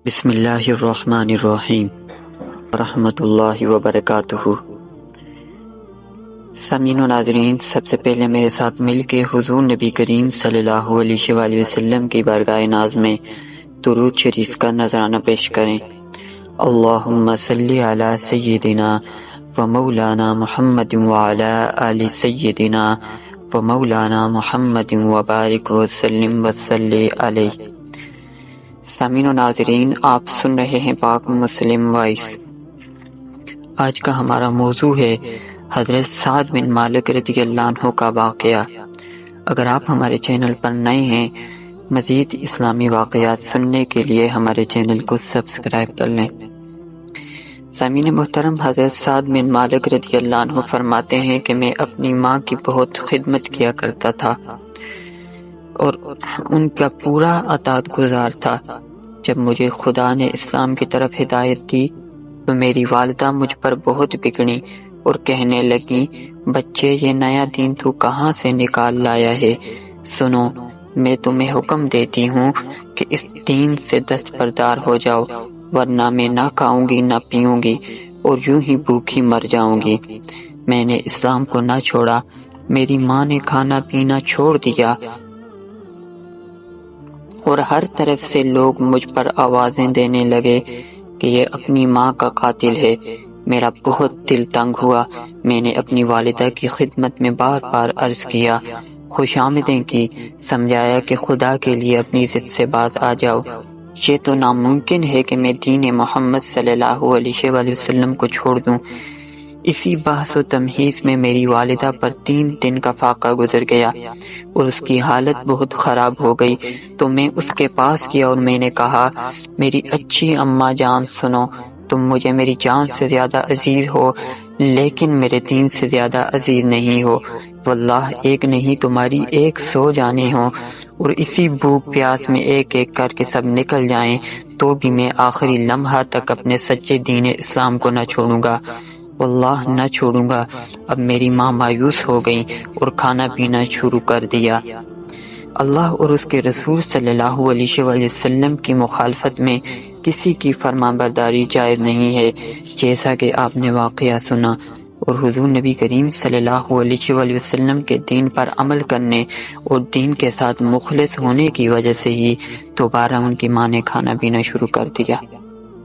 بسم اللہ الرحمن الرحیم ورحمۃ اللہ وبرکاتہ۔ سامعین و ناظرین، سب سے پہلے میرے ساتھ مل کے حضور نبی کریم صلی اللہ علیہ وآلہ وسلم کی بارگاہ ناز میں درود شریف کا نذرانہ پیش کریں۔ اللہم صلی علی سیدنا و مولانا محمد وعلی آل سیدنا و مولانا محمد وبارک وسلم وصلی علیہ۔ سامعین و ناظرین، آپ سن رہے ہیں پاک مسلم وائس۔ آج کا ہمارا موضوع ہے حضرت سعد بن مالک رضی اللہ عنہ کا واقعہ۔ اگر آپ ہمارے چینل پر نئے ہیں، مزید اسلامی واقعات سننے کے لیے ہمارے چینل کو سبسکرائب کر لیں۔ سامعین محترم، حضرت سعد بن مالک رضی اللہ عنہ فرماتے ہیں کہ میں اپنی ماں کی بہت خدمت کیا کرتا تھا اور ان کا پورا اطاعت گزار تھا۔ جب مجھے خدا نے اسلام کی طرف ہدایت دی تو میری والدہ مجھ پر بہت بگڑی اور کہنے لگی، بچے، یہ نیا دین تو کہاں سے نکال لایا ہے؟ سنو، میں تمہیں حکم دیتی ہوں کہ اس دین سے دستبردار ہو جاؤ، ورنہ میں نہ کھاؤں گی نہ پیوں گی اور یوں ہی بھوکی مر جاؤں گی۔ میں نے اسلام کو نہ چھوڑا، میری ماں نے کھانا پینا چھوڑ دیا اور ہر طرف سے لوگ مجھ پر آوازیں دینے لگے کہ یہ اپنی ماں کا قاتل ہے۔ میرا بہت دل تنگ ہوا۔ میں نے اپنی والدہ کی خدمت میں بار بار عرض کیا، خوش آمدیں کی، سمجھایا کہ خدا کے لیے اپنی ضد سے باز آ جاؤ۔ یہ تو ناممکن ہے کہ میں دین محمد صلی اللہ علیہ وآلہ وسلم کو چھوڑ دوں۔ اسی بحث و تمہیز میں میری والدہ پر 3 دن کا فاقہ گزر گیا اور اس کی حالت بہت خراب ہو گئی تو میں اس کے پاس گیا اور میں نے کہا، میری اچھی اماں جان، سنو، تم مجھے میری جان سے زیادہ عزیز ہو لیکن میرے دین سے زیادہ عزیز نہیں ہو۔ واللہ ایک نہیں تمہاری 100 جانیں ہوں اور اسی بھوک پیاس میں ایک ایک کر کے سب نکل جائیں تو بھی میں آخری لمحہ تک اپنے سچے دین اسلام کو نہ چھوڑوں گا، واللہ نہ چھوڑوں گا۔ اب میری ماں مایوس ہو گئی اور کھانا پینا شروع کر دیا۔ اللہ اور اس کے رسول صلی اللہ علیہ وآلہ وسلم کی مخالفت میں کسی کی فرمانبرداری جائز نہیں ہے، جیسا کہ آپ نے واقعہ سنا، اور حضور نبی کریم صلی اللہ علیہ وآلہ وسلم کے دین پر عمل کرنے اور دین کے ساتھ مخلص ہونے کی وجہ سے ہی دوبارہ ان کی ماں نے کھانا پینا شروع کر دیا۔